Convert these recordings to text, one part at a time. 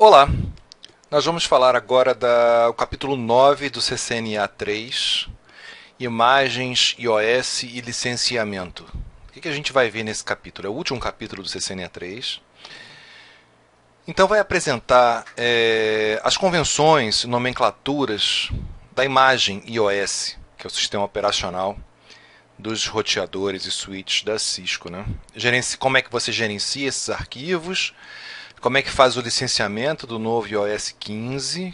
Olá, nós vamos falar agora do capítulo 9 do CCNA 3, Imagens, iOS e Licenciamento. O que a gente vai ver nesse capítulo? É o último capítulo do CCNA 3. Então vai apresentar as convenções e nomenclaturas da imagem iOS, que é o sistema operacional dos roteadores e switches da Cisco, né? Como é que você gerencia esses arquivos, como é que faz o licenciamento do novo iOS 15,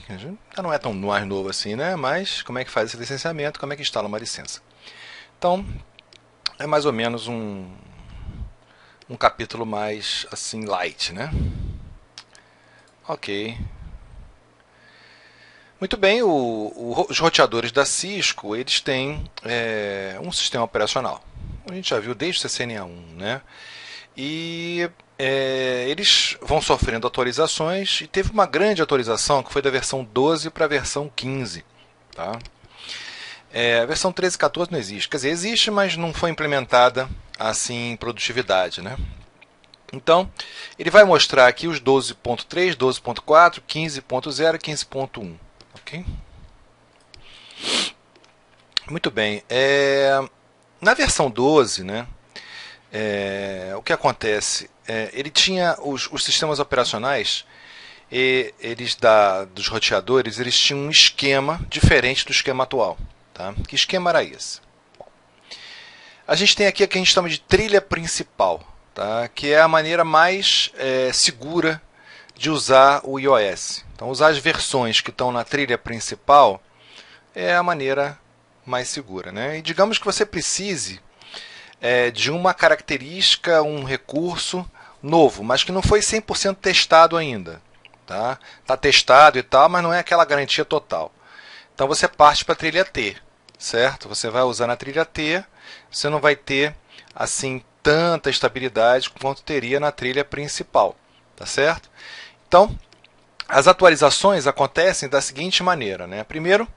já não é tão mais novo assim, né? Mas como é que faz esse licenciamento, como é que instala uma licença. Então, é mais ou menos um capítulo mais assim light, né? Ok. Muito bem, os roteadores da Cisco, eles têm um sistema operacional. A gente já viu desde o CCNA1, né? E eles vão sofrendo atualizações, e teve uma grande atualização que foi da versão 12 para a versão 15. Tá? A versão 13 e 14 não existe. Quer dizer, existe, mas não foi implementada assim em produtividade, né? Então, ele vai mostrar aqui os 12.3, 12.4, 15.0 e 15.1. Ok? Muito bem. Na versão 12, né, o que acontece? Ele tinha os sistemas operacionais, dos roteadores, eles tinham um esquema diferente do esquema atual. Tá? Que esquema era esse? A gente tem aqui o que a gente chama de trilha principal, tá? Que é a maneira mais segura de usar o iOS. Então, usar as versões que estão na trilha principal é a maneira mais segura, né? E digamos que você precise de uma característica, um recurso novo, mas que não foi 100% testado ainda. Tá? Tá testado e tal, mas não é aquela garantia total. Então você parte para a trilha T, certo? Você vai usar na trilha T, você não vai ter assim tanta estabilidade quanto teria na trilha principal, tá certo? Então, as atualizações acontecem da seguinte maneira, né? Primeiro,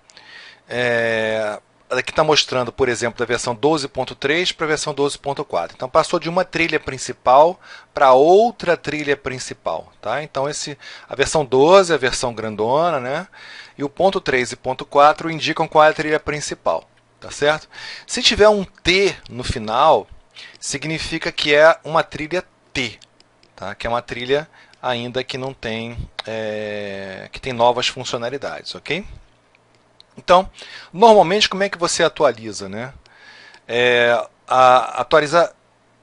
aqui está mostrando, por exemplo, da versão 12.3 para a versão 12.4. Então passou de uma trilha principal para outra trilha principal. Tá? Então a versão 12 é a versão grandona, né? E o ponto 3 e ponto 4 indicam qual é a trilha principal. Tá certo? Se tiver um T no final, significa que é uma trilha T. Tá? Que é uma trilha ainda que não tem, que tem novas funcionalidades. Ok? Então, normalmente, como é que você atualiza? Né? Atualiza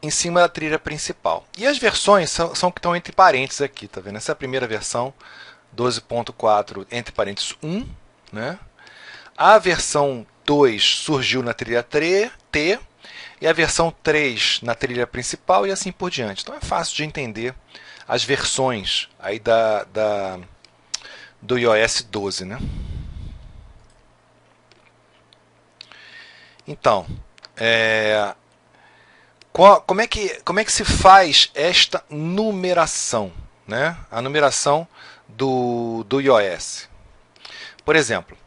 em cima da trilha principal. E as versões são que estão entre parênteses aqui. Tá vendo? Essa é a primeira versão, 12.4 entre parênteses 1. Né? A versão 2 surgiu na trilha T, e a versão 3 na trilha principal, e assim por diante. Então é fácil de entender as versões aí do iOS 12. Né? Então, como é que se faz esta numeração? Né? A numeração do iOS. Por exemplo,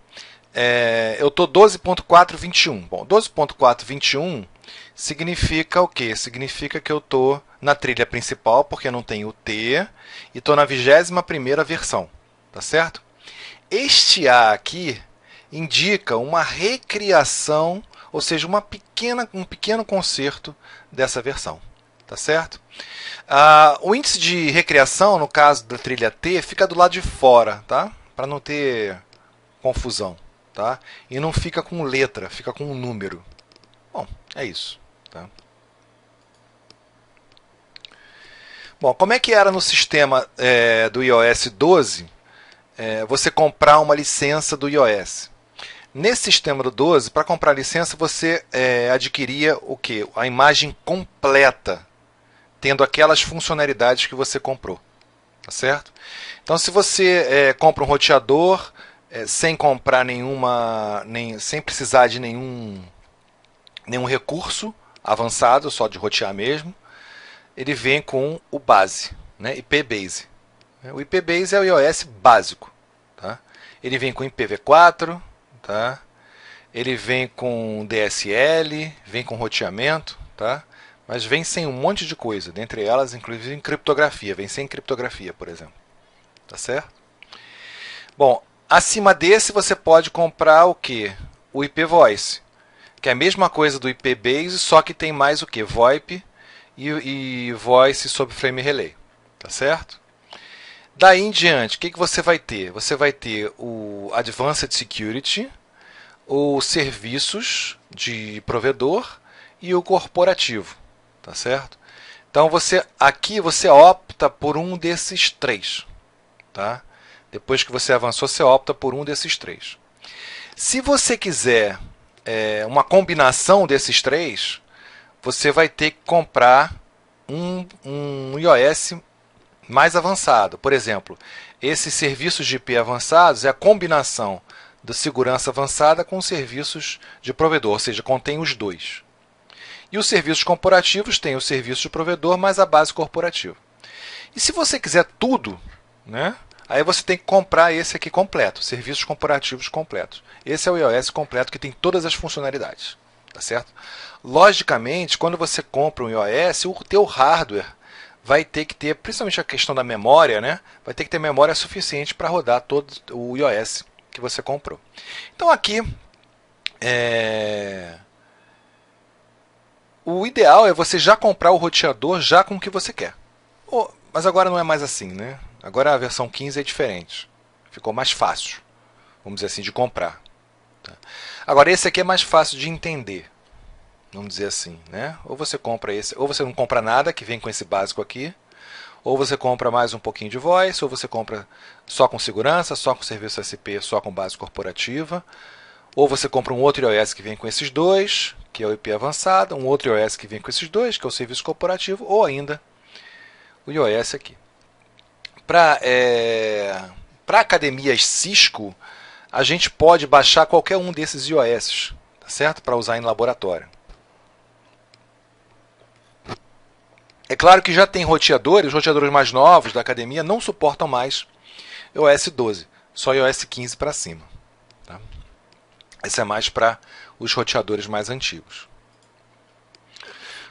eu estou 12.421. Bom, 12.421 significa o quê? Significa que eu estou na trilha principal, porque não tem o T, e estou na 21ª versão. Tá certo? Este A aqui indica uma recriação, ou seja, um pequeno conserto dessa versão. Tá certo? O índice de recriação, no caso da trilha T, fica do lado de fora, tá? Para não ter confusão. Tá? E não fica com letra, fica com um número. Bom, é isso. Tá? Bom, como é que era no sistema do iOS 12 você comprar uma licença do iOS? Nesse sistema do 12, para comprar licença, você adquiria o quê? A imagem completa, tendo aquelas funcionalidades que você comprou. Tá certo? Então, se você compra um roteador sem comprar sem precisar de nenhum recurso avançado, só de rotear mesmo, ele vem com o base, né? IPBase. O IPBase é o iOS básico. Tá? Ele vem com IPv4, tá? Ele vem com DSL, vem com roteamento, tá? Mas vem sem um monte de coisa, dentre elas, inclusive, em criptografia. Vem sem criptografia, por exemplo. tá certo? Bom, acima desse você pode comprar o que? O IP Voice, que é a mesma coisa do IP Base, só que tem mais o que? VoIP e Voice sobre Frame Relay, tá certo? Daí em diante, o que você vai ter? Você vai ter o Advanced Security, os serviços de provedor e o corporativo, tá certo? Então aqui você opta por um desses três, tá? Depois que você avançou, você opta por um desses três. Se você quiser uma combinação desses três, você vai ter que comprar um iOS mais avançado. Por exemplo, esses serviços de IP avançados é a combinação da segurança avançada com serviços de provedor, ou seja, contém os dois. E os serviços corporativos têm o serviço de provedor mais a base corporativa. E se você quiser tudo, né, aí você tem que comprar esse aqui completo, serviços corporativos completos. Esse é o iOS completo que tem todas as funcionalidades, tá certo? Logicamente, quando você compra um iOS, o teu hardware vai ter que ter, principalmente a questão da memória, né, vai ter que ter memória suficiente para rodar todo o iOS que você comprou. Então aqui o ideal é você já comprar o roteador já com o que você quer. Mas agora não é mais assim, né? Agora a versão 15 é diferente. Ficou mais fácil, vamos dizer assim, de comprar. Tá? Agora esse aqui é mais fácil de entender, vamos dizer assim, né? Ou você compra esse, ou você não compra nada que vem com esse básico aqui, ou você compra mais um pouquinho de voice, ou você compra só com segurança, só com serviço SP, só com base corporativa, ou você compra um outro iOS que vem com esses dois, que é o IP avançado, um outro iOS que vem com esses dois, que é o serviço corporativo, ou ainda o iOS aqui. Para academias Cisco, a gente pode baixar qualquer um desses iOS, tá certo? Para usar em laboratório. É claro que já tem roteadores, os roteadores mais novos da academia não suportam mais iOS 12, só iOS 15 para cima. Tá? Esse é mais para os roteadores mais antigos.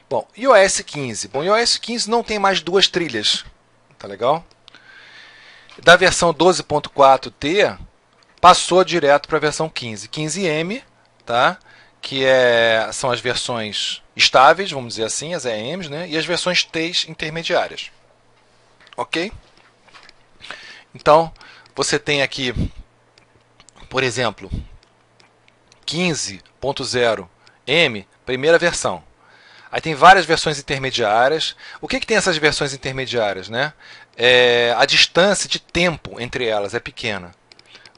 Bom, iOS 15. Bom, iOS 15 não tem mais duas trilhas, tá legal? Da versão 12.4T passou direto para a versão 15. 15M, tá? Que são as versões estáveis, vamos dizer assim, as EMs, né? E as versões T's intermediárias. Ok? Então, você tem aqui, por exemplo, 15.0M, primeira versão. Aí tem várias versões intermediárias. O que tem essas versões intermediárias, né? A distância de tempo entre elas é pequena,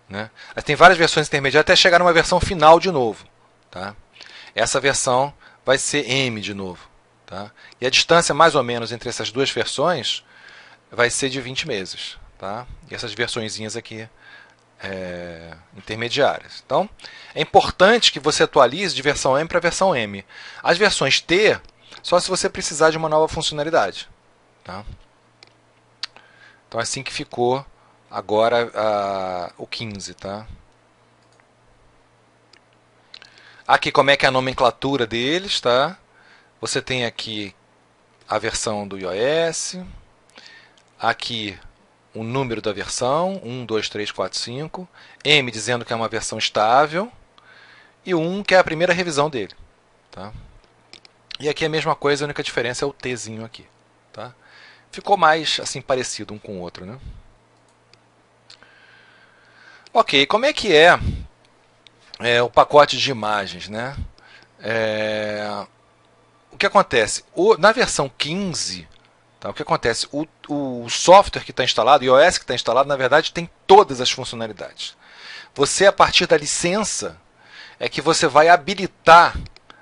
né? Aí tem várias versões intermediárias até chegar numa versão final de novo. Tá? Essa versão vai ser M de novo. Tá? E a distância mais ou menos entre essas duas versões vai ser de 20 meses. Tá? E essas versõezinhas aqui intermediárias. Então, é importante que você atualize de versão M para versão M. As versões T, só se você precisar de uma nova funcionalidade. Tá? Então, é assim que ficou agora o 15. Tá? Aqui como é que é a nomenclatura deles. Tá? Você tem aqui a versão do iOS. Aqui o número da versão, 1, 2, 3, 4, 5. M dizendo que é uma versão estável. E o 1 que é a primeira revisão dele. Tá? E aqui a mesma coisa, a única diferença é o Tzinho aqui. Tá? Ficou mais assim parecido um com o outro. Né? Ok, como é que é o pacote de imagens? Né? O que acontece? Na versão 15... Tá, o que acontece? O software que está instalado, o iOS que está instalado, na verdade tem todas as funcionalidades. Você, a partir da licença, é que você vai habilitar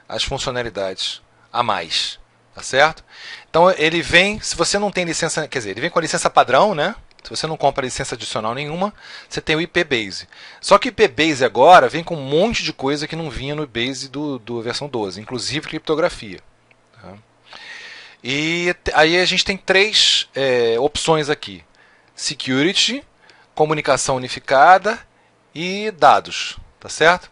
as funcionalidades a mais. Tá certo? Então ele vem, se você não tem licença, quer dizer, ele vem com a licença padrão, né? Se você não compra licença adicional nenhuma, você tem o IP Base. Só que o IP Base agora vem com um monte de coisa que não vinha no Base do versão 12, inclusive criptografia. Tá? E aí a gente tem três opções aqui: Security, comunicação unificada e dados, tá certo?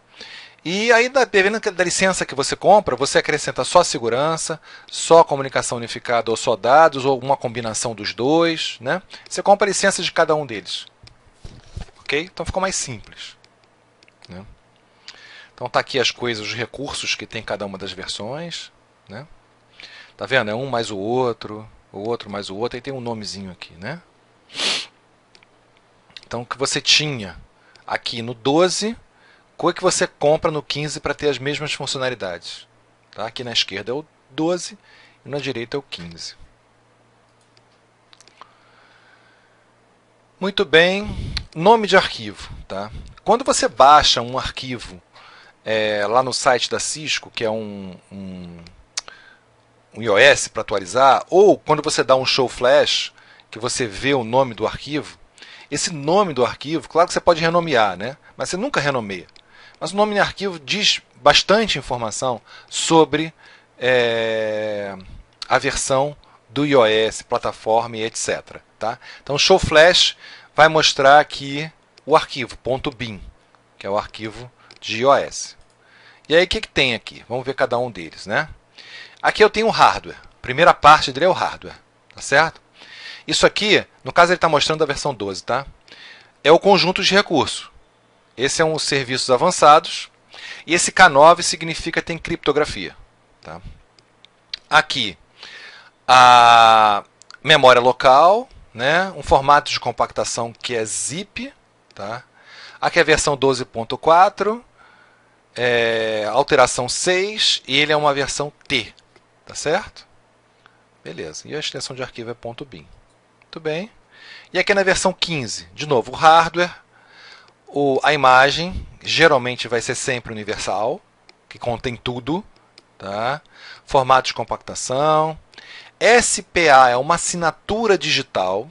E aí, dependendo da licença que você compra, você acrescenta só segurança, só comunicação unificada ou só dados, ou uma combinação dos dois. Né? Você compra a licença de cada um deles. Ok? Então ficou mais simples. Né? Então tá aqui as coisas, os recursos que tem cada uma das versões. Né? Tá vendo? É um mais o outro mais o outro, aí tem um nomezinho aqui. Né? Então o que você tinha aqui no 12... Qual é que você compra no 15 para ter as mesmas funcionalidades? Tá? Aqui na esquerda é o 12 e na direita é o 15. Muito bem. Nome de arquivo. Tá? Quando você baixa um arquivo lá no site da Cisco, que é um iOS para atualizar, ou quando você dá um show flash, que você vê o nome do arquivo, esse nome do arquivo, claro que você pode renomear, né? Mas você nunca renomeia. Mas o nome de arquivo diz bastante informação sobre a versão do iOS, plataforma e etc. Tá? Então, o show flash vai mostrar aqui o arquivo .bin, que é o arquivo de iOS. E aí, o que tem aqui? Vamos ver cada um deles. Né? Aqui eu tenho o hardware. A primeira parte dele é o hardware. Tá certo? Isso aqui, no caso, ele está mostrando a versão 12. Tá? É o conjunto de recursos. Esse é um serviços avançados. E esse K9 significa que tem criptografia. Tá? Aqui, a memória local, né? Um formato de compactação que é zip. Tá? Aqui é a versão 12.4, alteração 6, e ele é uma versão T. Tá certo? Beleza. E a extensão de arquivo é .bin. Muito bem. E aqui na versão 15, de novo, o hardware. A imagem geralmente vai ser sempre universal, que contém tudo. Tá? Formato de compactação. SPA é uma assinatura digital.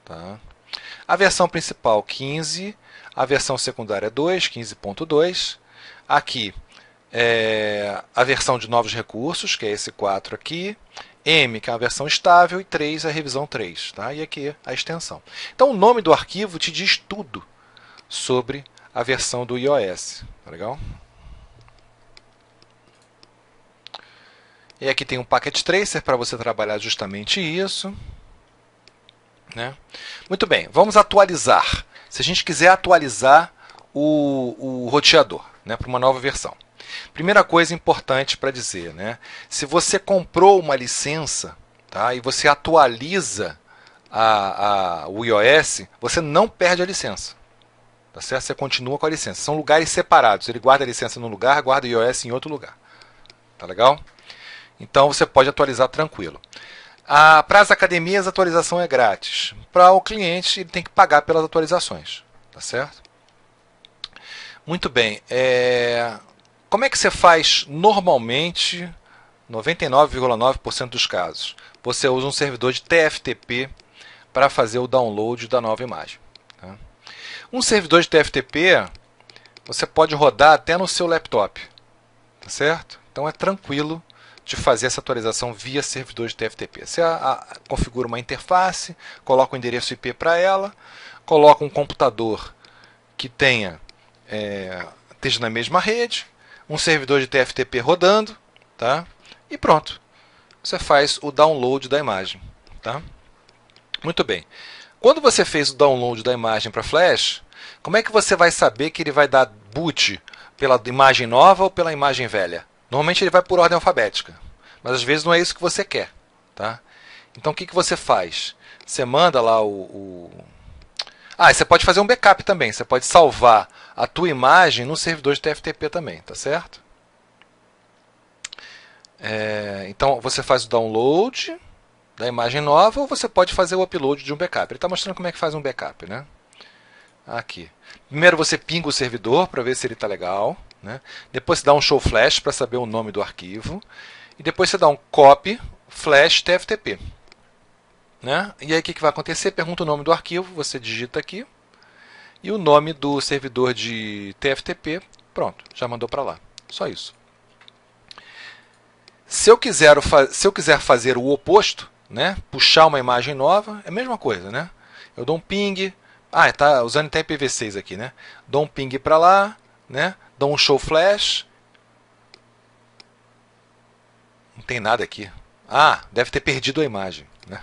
Tá? A versão principal 15, a versão secundária 2, 15.2. Aqui a versão de novos recursos, que é esse 4 aqui. M, que é a versão estável, e 3 é a revisão 3. Tá? E aqui a extensão. Então o nome do arquivo te diz tudo sobre a versão do iOS. Tá legal? E aqui tem um Packet Tracer para você trabalhar justamente isso. Né? Muito bem, vamos atualizar. Se a gente quiser atualizar o roteador, né, para uma nova versão. Primeira coisa importante para dizer, né, se você comprou uma licença, tá, e você atualiza o iOS, você não perde a licença. Tá certo? Você continua com a licença. São lugares separados. Ele guarda a licença num lugar, guarda o iOS em outro lugar. Tá legal? Então você pode atualizar tranquilo. Para as academias, a atualização é grátis. Para o cliente, ele tem que pagar pelas atualizações. Tá certo? Muito bem. Como é que você faz normalmente, 99,9% dos casos? Você usa um servidor de TFTP para fazer o download da nova imagem. Tá? Um servidor de TFTP você pode rodar até no seu laptop. Tá certo? Então é tranquilo de fazer essa atualização via servidor de TFTP. Você configura uma interface, coloca o endereço IP para ela, coloca um computador que esteja na mesma rede, um servidor de TFTP rodando, tá? E pronto. Você faz o download da imagem. Tá? Muito bem. Quando você fez o download da imagem para Flash, como é que você vai saber que ele vai dar boot pela imagem nova ou pela imagem velha? Normalmente ele vai por ordem alfabética, mas às vezes não é isso que você quer. Tá? Então o que você faz? Você manda lá você pode fazer um backup também. Você pode salvar a tua imagem no servidor de TFTP também, tá certo? Então você faz o download da imagem nova ou você pode fazer o upload de um backup. Ele está mostrando como é que faz um backup, né? Aqui. Primeiro você pinga o servidor para ver se ele está legal, né? Depois você dá um show flash para saber o nome do arquivo e depois você dá um copy flash TFTP. Né? E aí o que vai acontecer? Pergunta o nome do arquivo, você digita aqui e o nome do servidor de TFTP, pronto, já mandou para lá. Só isso. Se eu quiser fazer o oposto, né, puxar uma imagem nova, é a mesma coisa. Né? Eu dou um ping, está usando até IPv6 aqui, né? Dou um ping para lá, né? Dou um show flash. Não tem nada aqui. Ah, deve ter perdido a imagem, né?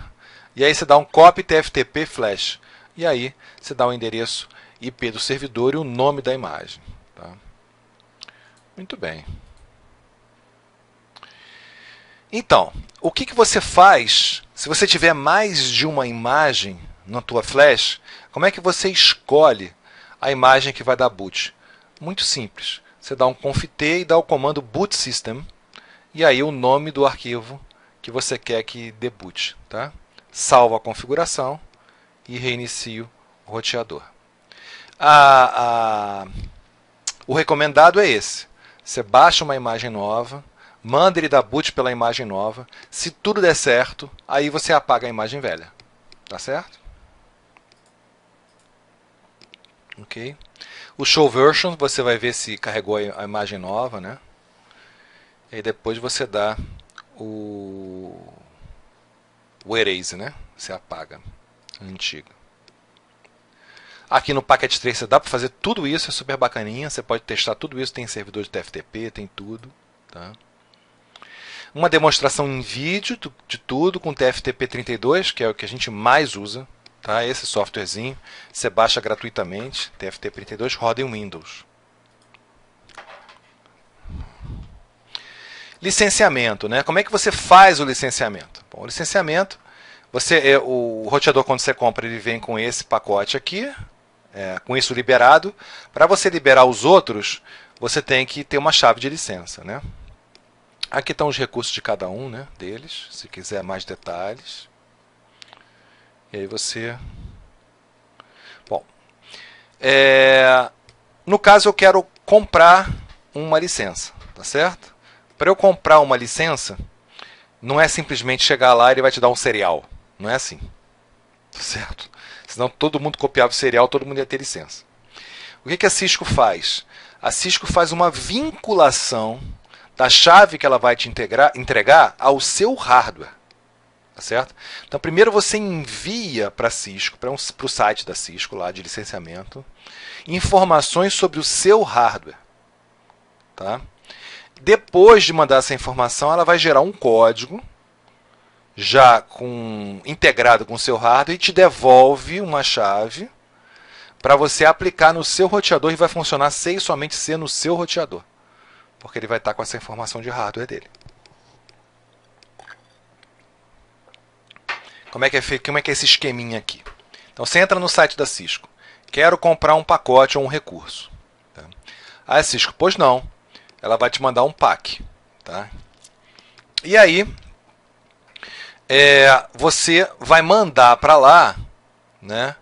E aí você dá um copy TFTP flash. E aí você dá o endereço IP do servidor e o nome da imagem. Tá? Muito bem. Então, o que você faz se você tiver mais de uma imagem na tua flash? Como é que você escolhe a imagem que vai dar boot? Muito simples. Você dá um conft e dá o comando boot system e aí o nome do arquivo que você quer que dê boot. Tá? Salva a configuração e reinicia o roteador. O recomendado é esse. Você baixa uma imagem nova, manda ele dar boot pela imagem nova. Se tudo der certo, aí você apaga a imagem velha. Tá certo? Ok. O show version, você vai ver se carregou a imagem nova, né? E aí depois você dá o erase, né? Você apaga a antiga. Aqui no Packet Tracer dá para fazer tudo isso, é super bacaninha. Você pode testar tudo isso, tem servidor de TFTP, tem tudo. Tá? Uma demonstração em vídeo de tudo com TFTP32, que é o que a gente mais usa. Tá? Esse softwarezinho você baixa gratuitamente. TFTP32 roda em Windows. Licenciamento, né? Como é que você faz o licenciamento? Bom, o licenciamento, o roteador quando você compra ele vem com esse pacote aqui, com isso liberado. Para você liberar os outros, você tem que ter uma chave de licença, né? Aqui estão os recursos de cada um, né, deles, se quiser mais detalhes. E aí você... Bom, no caso eu quero comprar uma licença, tá certo? Para eu comprar uma licença, não é simplesmente chegar lá e ele vai te dar um serial. Não é assim. Tá certo? Senão todo mundo copiava o serial, todo mundo ia ter licença. O que a Cisco faz? A Cisco faz uma vinculação da chave que ela vai te entregar ao seu hardware. Tá certo? Então, primeiro você envia para a Cisco, para o site da Cisco, lá de licenciamento, informações sobre o seu hardware. Tá? Depois de mandar essa informação, ela vai gerar um código já integrado com o seu hardware e te devolve uma chave para você aplicar no seu roteador e vai funcionar se e somente se no seu roteador, porque ele vai estar com essa informação de hardware dele. Como é que é esse esqueminha aqui? Então você entra no site da Cisco, quero comprar um pacote ou um recurso. Tá? A Cisco, pois não. Ela vai te mandar um pack. Tá? E aí, você vai mandar para lá, né,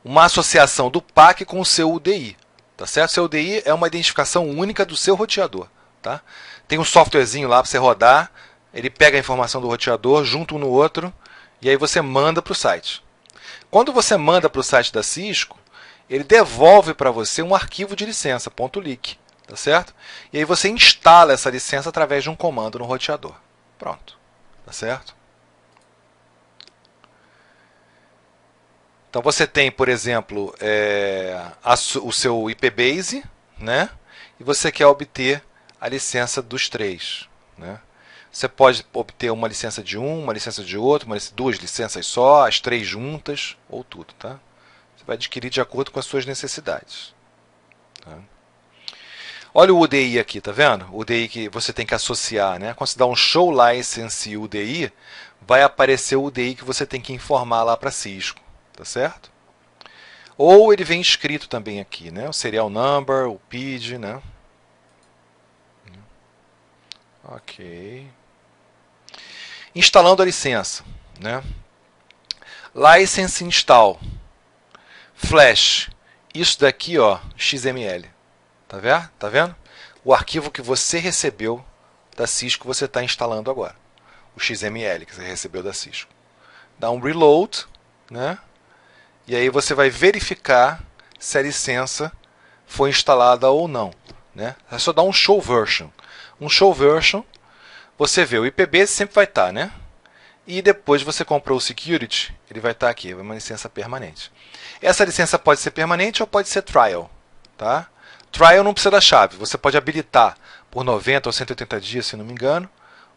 uma associação do pack com o seu UDI. Tá certo? Seu UDI é uma identificação única do seu roteador. Tá? Tem um softwarezinho lá para você rodar, ele pega a informação do roteador, junta um no outro, e aí você manda para o site. Quando você manda para o site da Cisco, ele devolve para você um arquivo de licença, .lic, tá certo? E aí você instala essa licença através de um comando no roteador. Pronto, tá certo? Então você tem, por exemplo, o seu IPbase, né? E você quer obter a licença dos três, né? Você pode obter uma licença de um, uma licença de outro, duas licenças só, as três juntas, ou tudo, tá? Vai adquirir de acordo com as suas necessidades. Tá? Olha o UDI aqui, tá vendo? O UDI que você tem que associar, né? Quando você dá um show license UDI, vai aparecer o UDI que você tem que informar lá para Cisco, tá certo? Ou ele vem escrito também aqui, né? O serial number, o PID, né? Ok. Instalando a licença, né? License install. Flash, isso daqui, ó, XML, tá vendo? Tá vendo? O arquivo que você recebeu da Cisco você está instalando agora, o XML que você recebeu da Cisco. Dá um reload, né? E aí você vai verificar se a licença foi instalada ou não, né? É só dar um show version. Um show version, você vê o IPbase sempre vai estar, né? e depois você comprou o Security, ele vai estar aqui, é uma licença permanente. Essa licença pode ser permanente ou pode ser trial. Tá? Trial não precisa da chave, você pode habilitar por 90 ou 180 dias, se não me engano,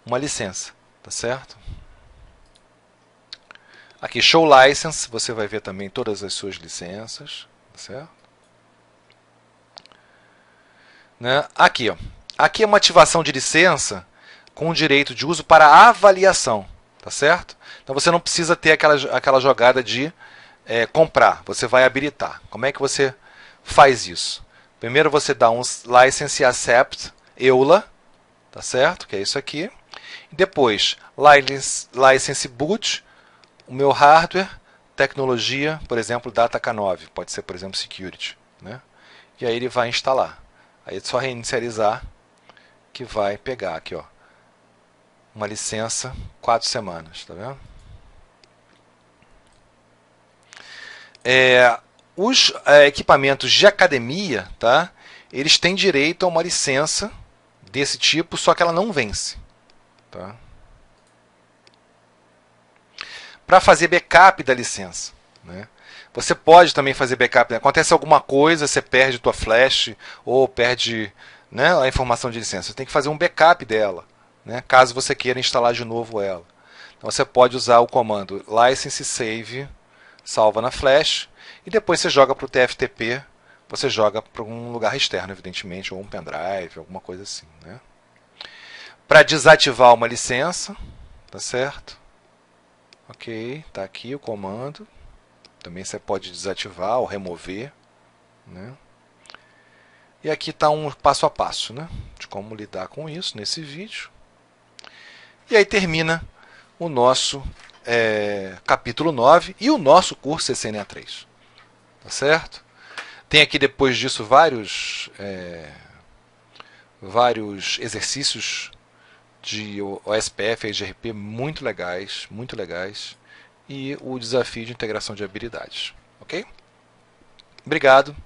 uma licença. Tá certo? Aqui, Show License, você vai ver também todas as suas licenças. Tá certo? Né? Aqui, ó. Aqui é uma ativação de licença com direito de uso para avaliação. Tá certo? Então você não precisa ter aquela jogada de comprar. Você vai habilitar. Como é que você faz isso? Primeiro você dá um License Accept EULA. Tá certo? Que é isso aqui. E depois, License Boot, o meu hardware, tecnologia, por exemplo, Data K9. Pode ser, por exemplo, Security. Né? E aí ele vai instalar. Aí é só reinicializar que vai pegar aqui, ó, uma licença 4 semanas, tá vendo? Os equipamentos de academia, tá? Eles têm direito a uma licença desse tipo, só que ela não vence. Tá? Para fazer backup da licença. Né? Você pode também fazer backup. Acontece alguma coisa, você perde tua flash ou perde, né, a informação de licença. Você tem que fazer um backup dela, né, caso você queira instalar de novo ela. Então você pode usar o comando license save, salva na flash, e depois você joga para o TFTP, você joga para um lugar externo, evidentemente, ou um pendrive, alguma coisa assim. Né? Para desativar uma licença, tá certo? Ok, tá aqui o comando. Também você pode desativar ou remover. Né? E aqui está um passo a passo, né, de como lidar com isso nesse vídeo. E aí termina o nosso capítulo 9 e o nosso curso CCNA3. Tá certo? Tem aqui depois disso vários exercícios de OSPF e GRP muito legais, e o desafio de integração de habilidades. Ok? Obrigado.